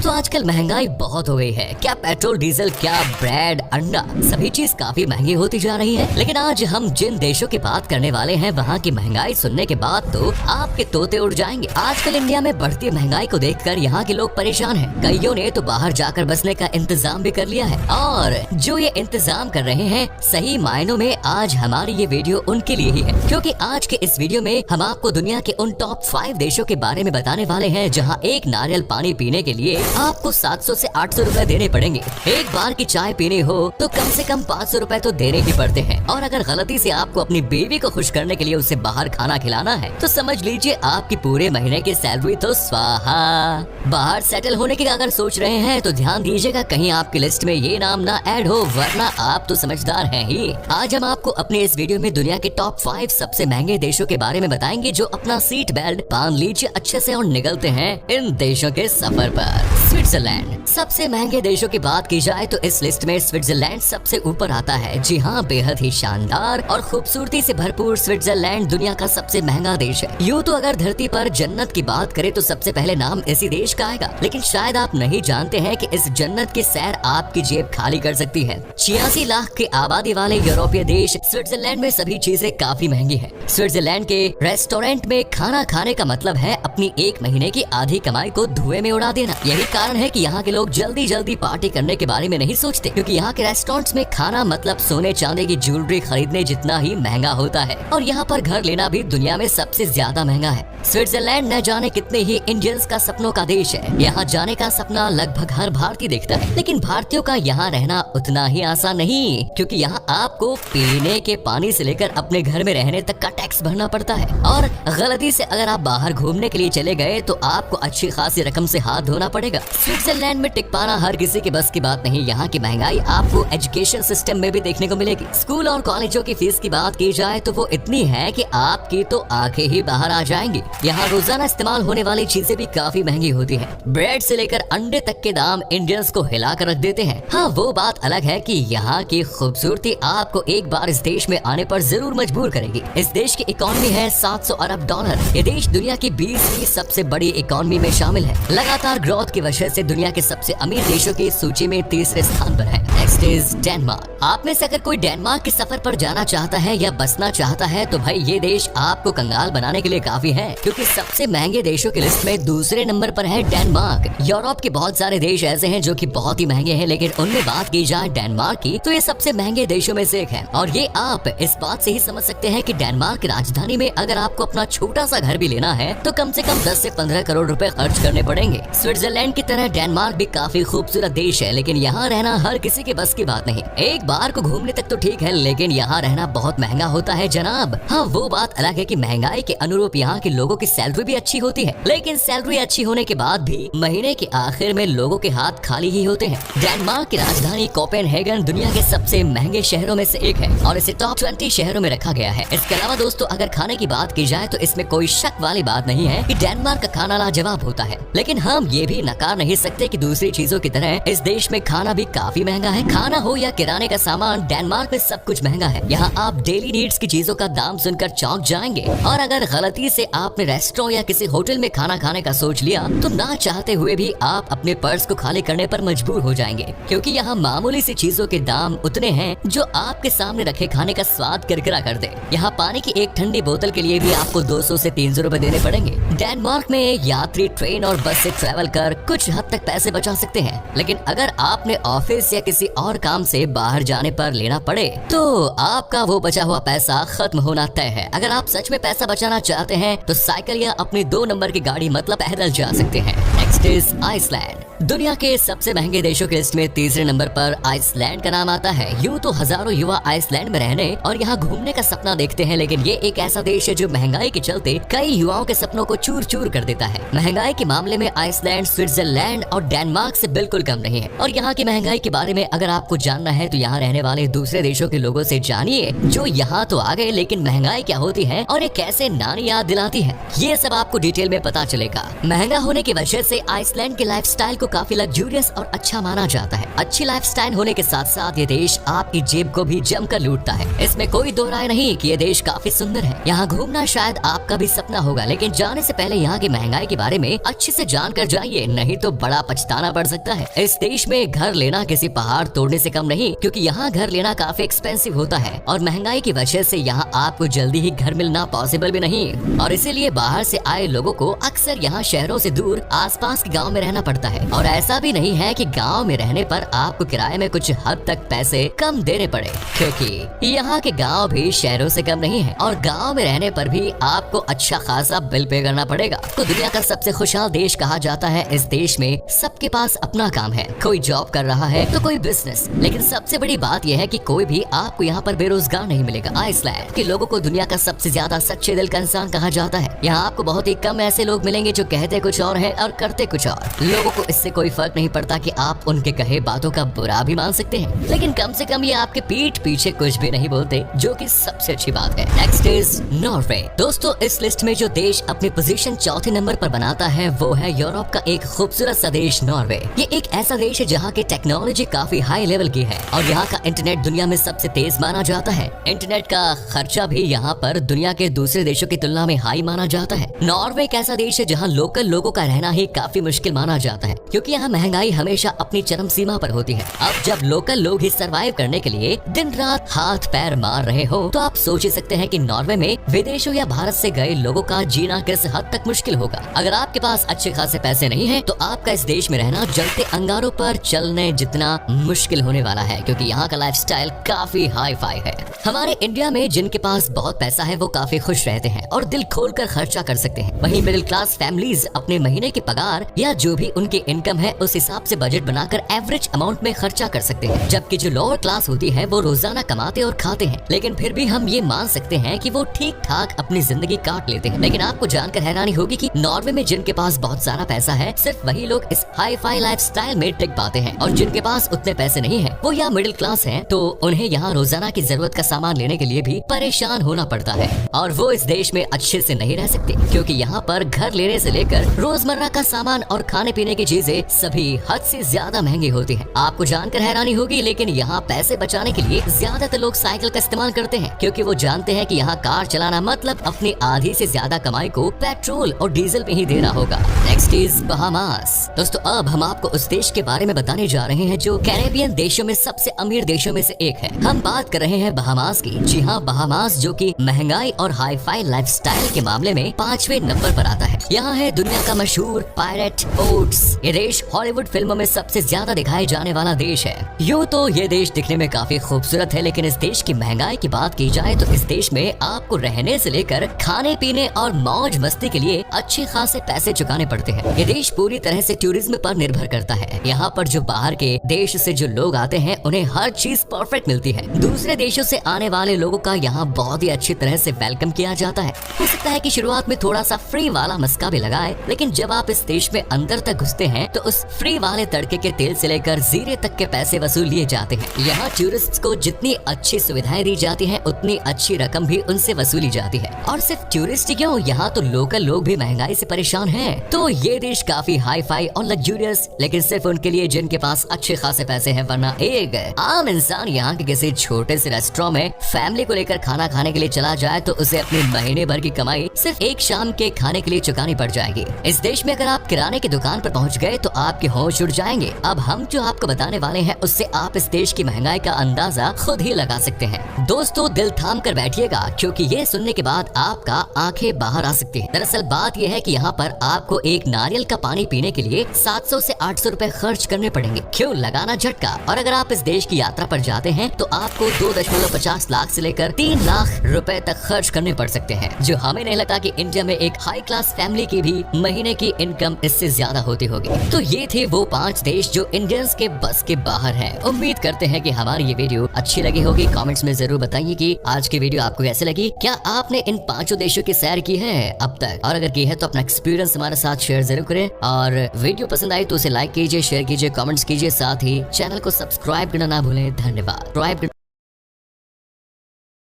तो आजकल महंगाई बहुत हो गई है। क्या पेट्रोल, डीजल, क्या ब्रेड, अंडा, सभी चीज काफी महंगी होती जा रही है। लेकिन आज हम जिन देशों की बात करने वाले हैं, वहाँ की महंगाई सुनने के बाद तो आपके तोते उड़ जाएंगे। आजकल इंडिया में बढ़ती महंगाई को देखकर यहाँ के लोग परेशान हैं। कईयों ने तो बाहर जाकर बसने का इंतजाम भी कर लिया है, और जो ये इंतजाम कर रहे हैं, सही मायनों में आज हमारी ये वीडियो उनके लिए ही है। क्योंकि आज के इस वीडियो में हम आपको दुनिया के उन टॉप 5 देशों के बारे में बताने वाले हैं, जहाँ एक नारियल पानी पीने के लिए आपको 700 से 800 रुपए देने पड़ेंगे। एक बार की चाय पीनी हो तो कम से कम 500 रुपए तो देने ही पड़ते हैं। और अगर गलती से आपको अपनी बीवी को खुश करने के लिए उसे बाहर खाना खिलाना है, तो समझ लीजिए आपकी पूरे महीने की सैलरी तो स्वाहा। बाहर सेटल होने की अगर सोच रहे हैं तो ध्यान दीजिएगा, कहीं आपकी लिस्ट में ये नाम ना ऐड हो, वरना आप तो समझदार हैं ही। आज हम आपको अपने इस वीडियो में दुनिया के टॉप 5 सबसे महंगे देशों के बारे में बताएंगे, जो अपना सीट बेल्ट बांध लीजिए अच्छे से और निकलते हैं इन देशों के सफर पर। स्विट्जरलैंड। सबसे महंगे देशों की बात की जाए तो इस लिस्ट में स्विट्जरलैंड सबसे ऊपर आता है। जी हाँ, बेहद ही शानदार और खूबसूरती से भरपूर स्विट्जरलैंड दुनिया का सबसे महंगा देश है। यूँ तो अगर धरती पर जन्नत की बात करें तो सबसे पहले नाम इसी देश का आएगा, लेकिन शायद आप नहीं जानते हैं कि इस जन्नत की सैर आपकी जेब खाली कर सकती है। 86 लाख की आबादी वाले यूरोपीय देश स्विट्जरलैंड में सभी चीजें काफी महंगी है। स्विट्जरलैंड के रेस्टोरेंट में खाना खाने का मतलब है अपनी एक महीने की आधी कमाई को धुएं में उड़ा देना। यही कारण है कि यहाँ के लोग जल्दी जल्दी पार्टी करने के बारे में नहीं सोचते, क्योंकि यहाँ के रेस्टोरेंट्स में खाना मतलब सोने चांदी की ज्वेलरी खरीदने जितना ही महंगा होता है। और यहाँ पर घर लेना भी दुनिया में सबसे ज्यादा महंगा है। स्विट्जरलैंड न जाने कितने ही इंडियंस का सपनों का देश है। यहाँ जाने का सपना लगभग हर भारतीय देखता है, लेकिन भारतीयों का यहाँ रहना उतना ही आसान नहीं, क्योंकि यहाँ आपको पीने के पानी से लेकर अपने घर में रहने तक का टैक्स भरना पड़ता है। और गलती से अगर आप बाहर घूमने के लिए चले गए तो आपको अच्छी खासी रकम से हाथ धोना पड़ेगा। स्विट्जरलैंड में टिक पाना हर किसी के बस की बात नहीं। यहाँ की महंगाई आपको एजुकेशन सिस्टम में भी देखने को मिलेगी। स्कूल और कॉलेजों की फीस की बात की जाए तो वो इतनी है कि आपकी तो आंखें ही बाहर आ जाएंगी। यहाँ रोजाना इस्तेमाल होने वाली चीजें भी काफी महंगी होती है। ब्रेड से लेकर अंडे तक के दाम इंडियंस को हिला कर रख देते हैं। हाँ, वो बात अलग है कि यहाँ की खूबसूरती आपको एक बार इस देश में आने पर जरूर मजबूर करेगी। इस देश की इकोनॉमी है 700 अरब डॉलर। ये देश दुनिया की 20वीं सबसे बड़ी इकोनॉमी में शामिल है। लगातार ग्रोथ की वजह से दुनिया के सबसे अमीर देशों की सूची में तीसरे स्थान पर है। Next is Denmark. आप में से अगर कोई डेनमार्क के सफर पर जाना चाहता है या बसना चाहता है तो भाई ये देश आपको कंगाल बनाने के लिए काफी है, क्योंकि सबसे महंगे देशों की लिस्ट में दूसरे नंबर पर है डेनमार्क। यूरोप के बहुत सारे देश ऐसे हैं जो कि बहुत ही महंगे हैं, लेकिन उनमें बात की जाए डेनमार्क की तो ये सबसे महंगे देशों में से एक है। और ये आप इस बात से ही समझ सकते हैं कि डेनमार्क की राजधानी में अगर आपको अपना छोटा सा घर भी लेना है तो कम से कम 10 से 15 करोड़ रुपए खर्च करने पड़ेंगे। स्विट्जरलैंड की तरह डेनमार्क भी काफी खूबसूरत देश है, लेकिन यहाँ रहना हर किसी के बस की बात नहीं। एक बार को घूमने तक तो ठीक है, लेकिन यहाँ रहना बहुत महंगा होता है जनाब। हाँ, वो बात अलग है कि महंगाई के अनुरूप यहाँ के लोगों की सैलरी भी अच्छी होती है, लेकिन सैलरी अच्छी होने के बाद भी महीने के आखिर में लोगों के हाथ खाली ही होते हैं। डेनमार्क की राजधानी कोपेनहेगन दुनिया के सबसे महंगे शहरों में से एक है और इसे टॉप 20 शहरों में रखा गया है। इसके अलावा दोस्तों, अगर खाने की बात की जाए तो इसमें कोई शक वाली बात नहीं है कि डेनमार्क का खाना लाजवाब होता है, लेकिन हम ये भी नकार नहीं सकते कि दूसरी चीजों की तरह इस देश में खाना भी काफी महंगा है। खाना हो या किराने का सामान, डेनमार्क में सब कुछ महंगा है। यहाँ आप डेली नीड्स की चीजों का दाम सुनकर चौंक जाएंगे। और अगर गलती से आपने रेस्टोरेंट या किसी होटल में खाना खाने का सोच लिया तो ना चाहते हुए भी आप अपने पर्स को खाली करने पर मजबूर हो जाएंगे, क्योंकि यहाँ मामूली सी चीजों के दाम उतने हैं जो आपके सामने रखे खाने का स्वाद किरकिरा कर दे। यहाँ पानी की एक ठंडी बोतल के लिए भी आपको 200 से 300 रुपए देने पड़ेंगे। डेनमार्क में यात्री ट्रेन और बस से ट्रेवल कर कुछ हद तक पैसे बचा सकते हैं, लेकिन अगर आपने ऑफिस या किसी और काम से बाहर जाने पर लेना पड़े तो आपका वो बचा हुआ पैसा खत्म होना तय है। अगर आप सच में पैसा बचाना चाहते हैं तो साइकिल या अपनी 2 नंबर की गाड़ी मतलब पैदल जा सकते हैं। Next is Iceland. दुनिया के सबसे महंगे देशों की लिस्ट में तीसरे नंबर पर आइसलैंड का नाम आता है। यूँ तो हजारों युवा आइसलैंड में रहने और यहाँ घूमने का सपना देखते हैं, लेकिन ये एक ऐसा देश है जो महंगाई के चलते कई युवाओं के सपनों को चूर चूर कर देता है। महंगाई के मामले में आइसलैंड स्विट्जरलैंड और डेनमार्क से बिल्कुल कम नहीं है। और यहाँ की महंगाई के बारे में अगर आपको जानना है तो यहाँ रहने वाले दूसरे देशों के लोगों से जानिए, जो यहाँ तो आ गए लेकिन महंगाई क्या होती है और ये कैसे नानी याद दिलाती है। ये सब आपको डिटेल में पता चलेगा। महंगा होने की वजह से आइसलैंड के लाइफस्टाइल को को काफी लग्जूरियस और अच्छा माना जाता है। अच्छी लाइफस्टाइल होने के साथ साथ ये देश आपकी जेब को भी जमकर लूटता है। इसमें कोई दो राय नहीं कि ये देश काफी सुंदर है। यहाँ घूमना शायद आपका भी सपना होगा, लेकिन जाने से पहले यहाँ की महंगाई के बारे में अच्छे से जानकर जाइए, नहीं तो बड़ा पछताना पड़ सकता है। इस देश में घर लेना किसी पहाड़ तोड़ने से कम नहीं, क्योंकि यहाँ घर लेना काफी एक्सपेंसिव होता है और महंगाई की वजह से यहाँ आपको जल्दी ही घर मिलना पॉसिबल भी नहीं, और इसीलिए बाहर से आए लोगों को अक्सर यहाँ शहरों से दूर आसपास के गांव में रहना पड़ता है। और ऐसा भी नहीं है कि गांव में रहने पर आपको किराए में कुछ हद तक पैसे कम देने पड़े, क्योंकि यहाँ के गांव भी शहरों से कम नहीं है और गांव में रहने पर भी आपको अच्छा खासा बिल पे करना पड़ेगा। तो दुनिया का सबसे खुशहाल देश कहा जाता है। इस देश में सबके पास अपना काम है, कोई जॉब कर रहा है तो कोई बिजनेस, लेकिन सबसे बड़ी बात यह है कि कोई भी आपको यहाँ पर बेरोजगार नहीं मिलेगा। आइसलैंड के लोगों को दुनिया का सबसे ज्यादा सच्चे दिल का इंसान कहा जाता है। यहाँ आपको बहुत ही कम ऐसे लोग मिलेंगे जो कहते कुछ और है और करते कुछ और। लोगों को इससे कोई फर्क नहीं पड़ता कि आप उनके कहे बातों का बुरा भी मान सकते हैं, लेकिन कम से कम ये आपके पीठ पीछे कुछ भी नहीं बोलते, जो कि सबसे अच्छी बात है। Next is Norway. दोस्तों, इस लिस्ट में जो देश अपनी पोजीशन चौथे नंबर पर बनाता है वो है यूरोप का एक खूबसूरत सा देश नॉर्वे। ये एक ऐसा देश है जहाँ की टेक्नोलॉजी काफी हाई लेवल की है और यहाँ का इंटरनेट दुनिया में सबसे तेज माना जाता है। इंटरनेट का खर्चा भी यहाँ पर दुनिया के दूसरे देशों की तुलना में हाई माना जाता है। नॉर्वे एक ऐसा देश है जहाँ लोकल लोगों का रहना ही काफी मुश्किल माना जाता है, क्योंकि यहाँ महंगाई हमेशा अपनी चरम सीमा पर होती है। अब जब लोकल लोग ही सरवाइव करने के लिए दिन रात हाथ पैर मार रहे हो, तो आप सोच ही सकते हैं कि नॉर्वे में विदेशों या भारत से गए लोगों का जीना किस हद तक मुश्किल होगा। अगर आपके पास अच्छे खासे पैसे नहीं है तो आपका इस देश में रहना जलते अंगारों पर चलने जितना मुश्किल होने वाला है, क्योंकि यहाँ का लाइफस्टाइल काफी हाई फाई है। हमारे इंडिया में जिनके पास बहुत पैसा है वो काफी खुश रहते हैं और दिल खोलकर खर्चा कर सकते हैं। वहीं मिडिल क्लास फैमिलीज अपने महीने की पगार या जो भी उनकी इनकम है उस हिसाब से बजट बनाकर एवरेज अमाउंट में खर्चा कर सकते हैं, जबकि जो लोअर क्लास होती है वो रोजाना कमाते और खाते हैं, लेकिन फिर भी हम ये मान सकते हैं कि वो ठीक ठाक अपनी जिंदगी काट लेते हैं। लेकिन आपको जानकर हैरानी होगी कि नॉर्वे में जिनके पास बहुत सारा पैसा है सिर्फ वही लोग इस हाई फाई लाइफस्टाइल में टिक पाते हैं, और जिनके पास उतने पैसे नहीं है वो या मिडिल क्लास है तो उन्हें यहाँ रोजाना की जरूरत का सामान लेने के लिए भी परेशान होना पड़ता है, और वो इस देश में अच्छे से नहीं रह सकते, क्योंकि यहाँ पर घर लेने से लेकर रोजमर्रा का सामान और खाने पीने की चीजें सभी हद से ज्यादा महंगी होती हैं। आपको जानकर हैरानी होगी, लेकिन यहाँ पैसे बचाने के लिए ज्यादातर लोग साइकिल का इस्तेमाल करते हैं, क्योंकि वो जानते हैं कि यहाँ कार चलाना मतलब अपनी आधी से ज्यादा कमाई को पेट्रोल और डीजल पे ही देना होगा। Next is Bahamas. दोस्तों, अब हम आपको उस देश के बारे में बताने जा रहे हैं जो कैरेबियन देशों में सबसे अमीर देशों में से एक है। हम बात कर रहे हैं बहामास की। जी हाँ, बहामास जो कि महंगाई और हाई फाई लाइफस्टाइल के मामले में 5वें नंबर पर आता है। यहाँ है दुनिया का मशहूर पायरेट बोट्स। ये देश हॉलीवुड फिल्मों में सबसे ज्यादा दिखाए जाने वाला देश है। यूँ तो ये देश दिखने में काफी खूबसूरत है, लेकिन इस देश की महंगाई की बात की जाए तो इस देश में आपको रहने से लेकर खाने पीने और मौज मस्ती के लिए अच्छे खासे पैसे चुकाने पड़ते हैं। ये देश पूरी तरह से टूरिज्म पर निर्भर करता है। यहाँ पर जो बाहर के देश से जो लोग आते हैं उन्हें हर चीज परफेक्ट मिलती है। दूसरे देशों से आने वाले लोगों का यहाँ बहुत ही अच्छी तरह से वेलकम किया जाता है। हो सकता है कि शुरुआत में थोड़ा सा फ्री वाला मस्का भी लगाए, लेकिन जब आप इस देश में अंदर तक घुसते हैं तो उस फ्री वाले तड़के के तेल से लेकर जीरे तक के पैसे वसूल लिए जाते हैं। यहाँ टूरिस्ट को जितनी अच्छी सुविधाएं दी जाती हैं उतनी अच्छी रकम भी उनसे वसूली जाती है। और सिर्फ टूरिस्ट क्यों, यहाँ तो लोकल लोग भी महंगाई से परेशान हैं। तो ये देश काफी हाई फाई और लग्जूरियस, लेकिन सिर्फ उनके लिए जिनके पास अच्छे खासे पैसे हैं, वरना एक आम इंसान यहाँ के किसी छोटे से रेस्टोरेंट में फैमिली को लेकर खाना खाने के लिए चला जाए तो उसे अपने महीने भर की कमाई सिर्फ एक शाम के खाने के लिए चुकानी पड़ जाएगी। इस देश में अगर आप किराने की दुकान पर पहुँच गए तो आपके होश उड़ जाएंगे। अब हम जो आपको बताने वाले हैं उससे आप इस देश की महंगाई का अंदाजा खुद ही लगा सकते हैं। दोस्तों, दिल थाम कर बैठिएगा, क्योंकि ये सुनने के बाद आपका आंखें बाहर आ सकती है। दरअसल बात यह है कि यहाँ पर आपको एक नारियल का पानी पीने के लिए 700 से 800 रुपए खर्च करने पड़ेंगे। क्यों, लगाना झटका। और अगर आप इस देश की यात्रा पर जाते हैं तो आपको 2.50 लाख से लेकर 3 लाख रुपए तक खर्च करने पड़ सकते हैं, जो हमें नहीं लगता कि इंडिया में एक हाई क्लास फैमिली की भी महीने की इनकम इससे ज्यादा होती होगी। तो ये थे वो 5 देश जो इंडियंस के बस के बाहर हैं। उम्मीद करते हैं कि हमारी ये वीडियो अच्छी लगी होगी। कमेंट्स में जरूर बताइए कि आज की वीडियो आपको कैसे लगी। क्या आपने इन 5 देशों की सैर की है अब तक, और अगर की है तो अपना एक्सपीरियंस हमारे साथ शेयर जरूर करें। और वीडियो पसंद आई तो उसे लाइक कीजिए, शेयर कीजिए, कमेंट्स कीजिए, साथ ही चैनल को सब्सक्राइब करना ना भूलें। धन्यवाद।